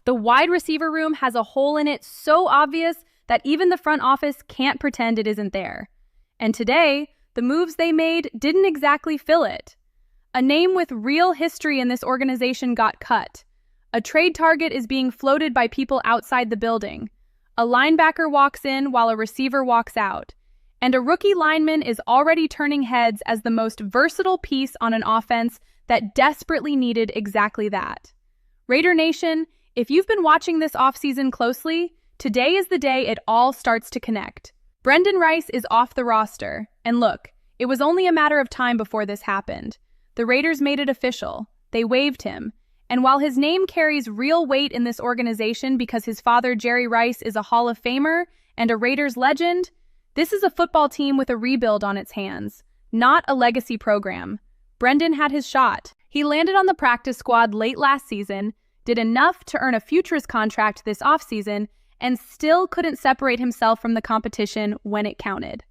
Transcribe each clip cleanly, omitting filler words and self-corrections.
The wide receiver room has a hole in it so obvious that even the front office can't pretend it isn't there. And today, the moves they made didn't exactly fill it. A name with real history in this organization got cut. A trade target is being floated by people outside the building. A linebacker walks in while a receiver walks out. And a rookie lineman is already turning heads as the most versatile piece on an offense that desperately needed exactly that. Raider Nation, if you've been watching this offseason closely, today is the day it all starts to connect. Brendan Rice is off the roster, and look, it was only a matter of time before this happened. The Raiders made it official. They waived him. And while his name carries real weight in this organization because his father, Jerry Rice, is a Hall of Famer and a Raiders legend, this is a football team with a rebuild on its hands, not a legacy program. Brendan had his shot. He landed on the practice squad late last season, did enough to earn a futures contract this offseason, and still couldn't separate himself from the competition when it counted.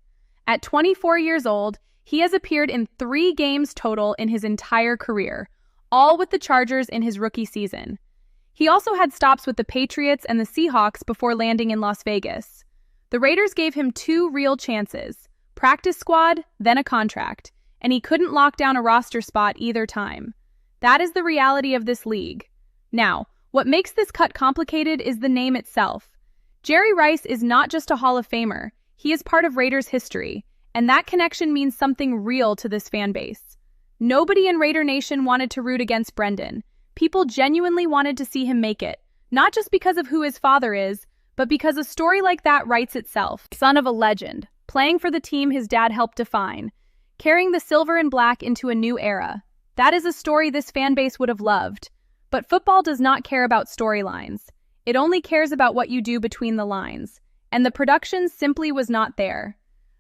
At 24 years old, he has appeared in 3 games total in his entire career, all with the Chargers in his rookie season. He also had stops with the Patriots and the Seahawks before landing in Las Vegas. The Raiders gave him 2 real chances, practice squad, then a contract, and he couldn't lock down a roster spot either time. That is the reality of this league. Now, what makes this cut complicated is the name itself. Jerry Rice is not just a Hall of Famer, he is part of Raiders history, and that connection means something real to this fan base. Nobody in Raider Nation wanted to root against Brendan. People genuinely wanted to see him make it, not just because of who his father is, but because a story like that writes itself. Son of a legend, playing for the team his dad helped define, carrying the silver and black into a new era. That is a story this fan base would have loved. But football does not care about storylines. It only cares about what you do between the lines. And the production simply was not there.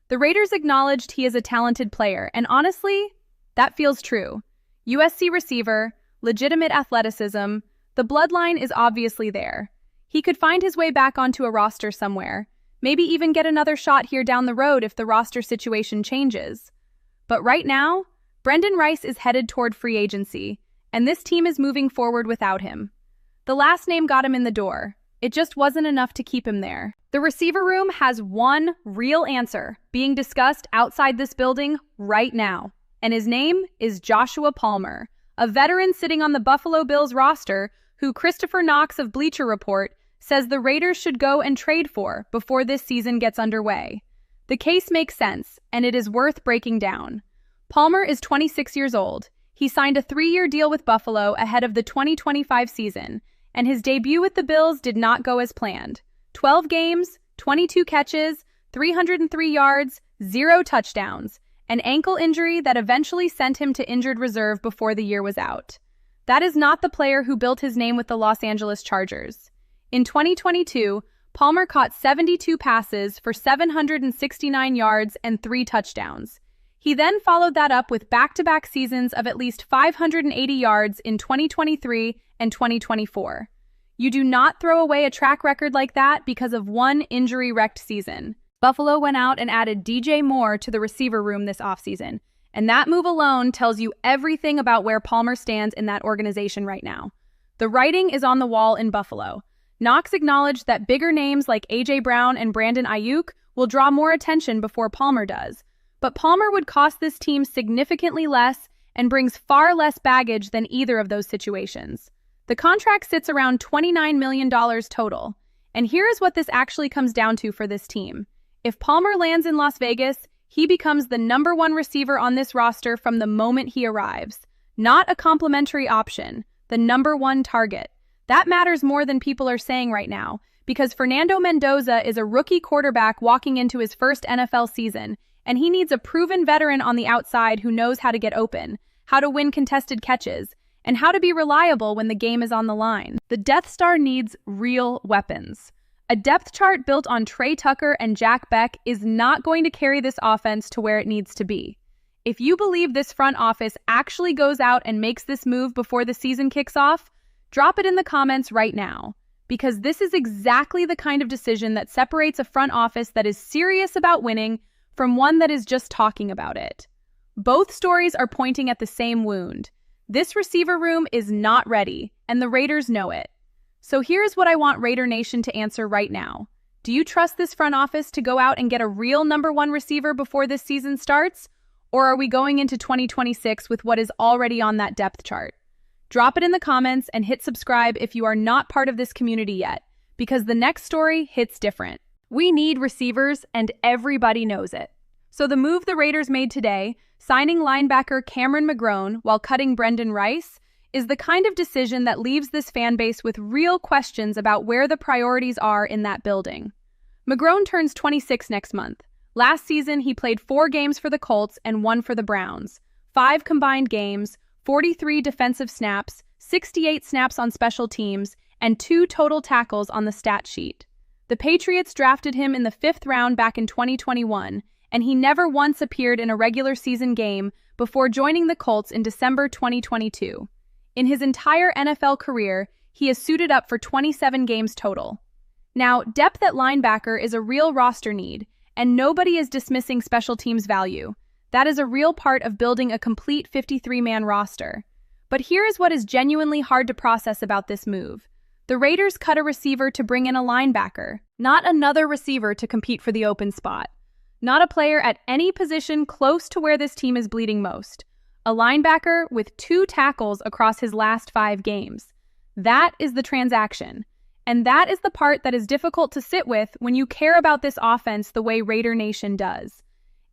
The Raiders acknowledged he is a talented player, and honestly, that feels true. USC receiver, legitimate athleticism, the bloodline is obviously there. He could find his way back onto a roster somewhere, maybe even get another shot here down the road if the roster situation changes. But right now, Brendan Rice is headed toward free agency, and this team is moving forward without him. The last name got him in the door. It just wasn't enough to keep him there. The receiver room has one real answer being discussed outside this building right now, and his name is Joshua Palmer, a veteran sitting on the Buffalo Bills roster who Christopher Knox of Bleacher Report says the Raiders should go and trade for before this season gets underway. The case makes sense, and it is worth breaking down. Palmer is 26 years old. He signed a 3-year deal with Buffalo ahead of the 2025 season, and his debut with the Bills did not go as planned. 12 games, 22 catches, 303 yards, 0 touchdowns, an ankle injury that eventually sent him to injured reserve before the year was out. That is not the player who built his name with the Los Angeles Chargers. In 2022, Palmer caught 72 passes for 769 yards and 3 touchdowns. He then followed that up with back-to-back seasons of at least 580 yards in 2023 and 2024. You do not throw away a track record like that because of one injury-wrecked season. Buffalo went out and added DJ Moore to the receiver room this offseason, and that move alone tells you everything about where Palmer stands in that organization right now. The writing is on the wall in Buffalo. Knox acknowledged that bigger names like A.J. Brown and Brandon Ayuk will draw more attention before Palmer does. But Palmer would cost this team significantly less and brings far less baggage than either of those situations. The contract sits around $29 million total. And here is what this actually comes down to for this team. If Palmer lands in Las Vegas, he becomes the #1 receiver on this roster from the moment he arrives. Not a complimentary option, the #1 target. That matters more than people are saying right now, because Fernando Mendoza is a rookie quarterback walking into his first NFL season, and he needs a proven veteran on the outside who knows how to get open, how to win contested catches, and how to be reliable when the game is on the line. The Death Star needs real weapons. A depth chart built on Trey Tucker and Jack Beck is not going to carry this offense to where it needs to be. If you believe this front office actually goes out and makes this move before the season kicks off, drop it in the comments right now, because this is exactly the kind of decision that separates a front office that is serious about winning from one that is just talking about it. Both stories are pointing at the same wound. This receiver room is not ready, and the Raiders know it. So here's what I want Raider Nation to answer right now. Do you trust this front office to go out and get a real #1 receiver before this season starts? Or are we going into 2026 with what is already on that depth chart? Drop it in the comments and hit subscribe if you are not part of this community yet, because the next story hits different. We need receivers, and everybody knows it. So the move the Raiders made today, signing linebacker Cameron McGrone while cutting Brendan Rice, is the kind of decision that leaves this fan base with real questions about where the priorities are in that building. McGrone turns 26 next month. Last season, he played 4 games for the Colts and 1 for the Browns, 5 combined games, 43 defensive snaps, 68 snaps on special teams, and 2 total tackles on the stat sheet. The Patriots drafted him in the 5th round back in 2021, and he never once appeared in a regular season game before joining the Colts in December 2022. In his entire NFL career, he has suited up for 27 games total. Now, depth at linebacker is a real roster need, and nobody is dismissing special teams value. That is a real part of building a complete 53-man roster. But here is what is genuinely hard to process about this move. The Raiders cut a receiver to bring in a linebacker, not another receiver to compete for the open spot. Not a player at any position close to where this team is bleeding most. A linebacker with 2 tackles across his last 5 games. That is the transaction. And that is the part that is difficult to sit with when you care about this offense the way Raider Nation does.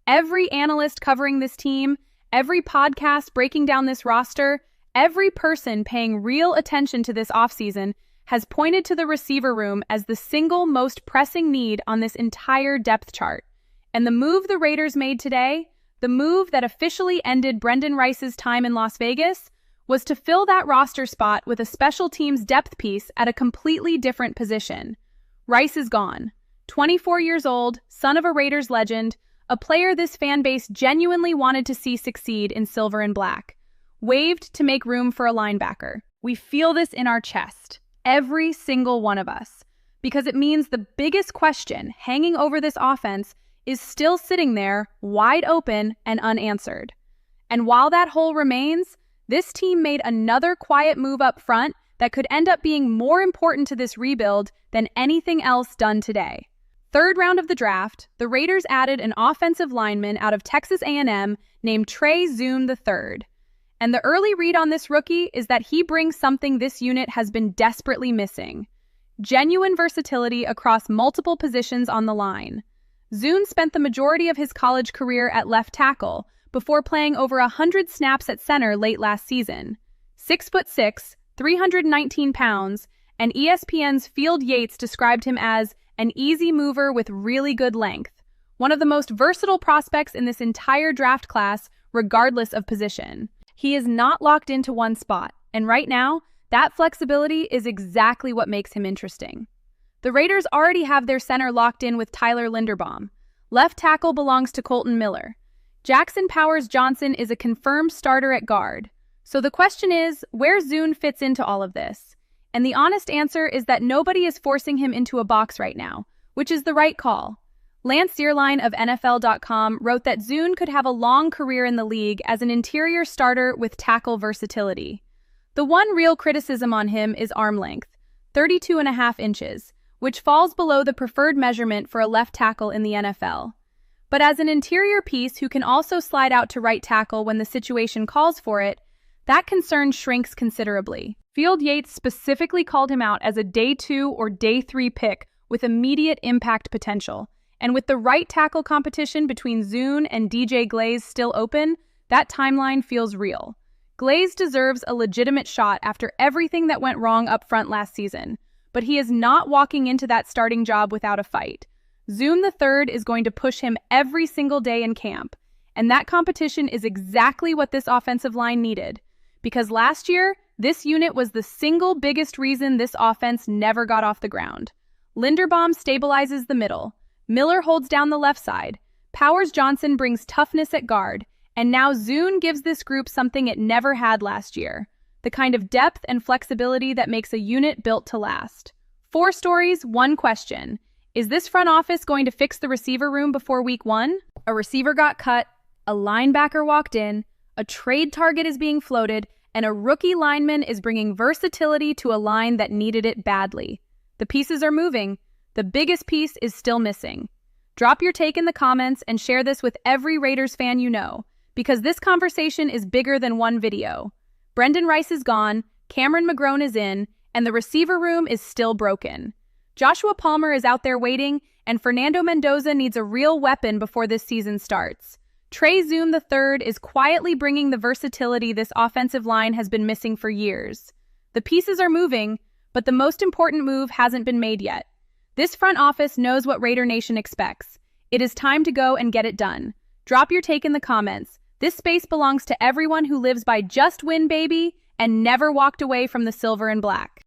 Every analyst covering this team, every podcast breaking down this roster, every person paying real attention to this offseason has pointed to the receiver room as the single most pressing need on this entire depth chart. And the move the Raiders made today, the move that officially ended Brendan Rice's time in Las Vegas, was to fill that roster spot with a special teams depth piece at a completely different position. Rice is gone. 24 years old, son of a Raiders legend, a player this fan base genuinely wanted to see succeed in silver and black. Waived to make room for a linebacker. We feel this in our chest, every single one of us, because it means the biggest question hanging over this offense is still sitting there, wide open and unanswered. And while that hole remains, this team made another quiet move up front that could end up being more important to this rebuild than anything else done today. 3rd round of the draft, the Raiders added an offensive lineman out of Texas A&M named Trey Zuhn III. And the early read on this rookie is that he brings something this unit has been desperately missing: genuine versatility across multiple positions on the line. Zuhn spent the majority of his college career at left tackle before playing over 100 snaps at center late last season. 6'6", 319 pounds, and ESPN's Field Yates described him as an easy mover with really good length, one of the most versatile prospects in this entire draft class, regardless of position. He is not locked into one spot, and right now, that flexibility is exactly what makes him interesting. The Raiders already have their center locked in with Tyler Linderbaum. Left tackle belongs to Colton Miller. Jackson Powers-Johnson is a confirmed starter at guard. So the question is, where Zuhn fits into all of this? And the honest answer is that nobody is forcing him into a box right now, which is the right call. Lance Zierlein of NFL.com wrote that Zuhn could have a long career in the league as an interior starter with tackle versatility. The one real criticism on him is arm length, 32.5 inches, which falls below the preferred measurement for a left tackle in the NFL. But as an interior piece who can also slide out to right tackle when the situation calls for it, that concern shrinks considerably. Field Yates specifically called him out as a day 2 or day 3 pick with immediate impact potential. And with the right tackle competition between Zuhn and DJ Glaze still open, that timeline feels real. Glaze deserves a legitimate shot after everything that went wrong up front last season, but he is not walking into that starting job without a fight. Zuhn III is going to push him every single day in camp, and that competition is exactly what this offensive line needed, because last year, this unit was the single biggest reason this offense never got off the ground. Linderbaum stabilizes the middle, Miller holds down the left side, Powers-Johnson brings toughness at guard, and now Zuhn gives this group something it never had last year, the kind of depth and flexibility that makes a unit built to last. 4 stories, 1 question. Is this front office going to fix the receiver room before week 1? A receiver got cut, a linebacker walked in, a trade target is being floated, and a rookie lineman is bringing versatility to a line that needed it badly. The pieces are moving. The biggest piece is still missing. Drop your take in the comments and share this with every Raiders fan you know, because this conversation is bigger than one video. Brendan Rice is gone, Cameron McGrone is in, and the receiver room is still broken. Joshua Palmer is out there waiting, and Fernando Mendoza needs a real weapon before this season starts. Trey Zuhn III is quietly bringing the versatility this offensive line has been missing for years. The pieces are moving, but the most important move hasn't been made yet. This front office knows what Raider Nation expects. It is time to go and get it done. Drop your take in the comments. This space belongs to everyone who lives by just win, baby, and never walked away from the silver and black.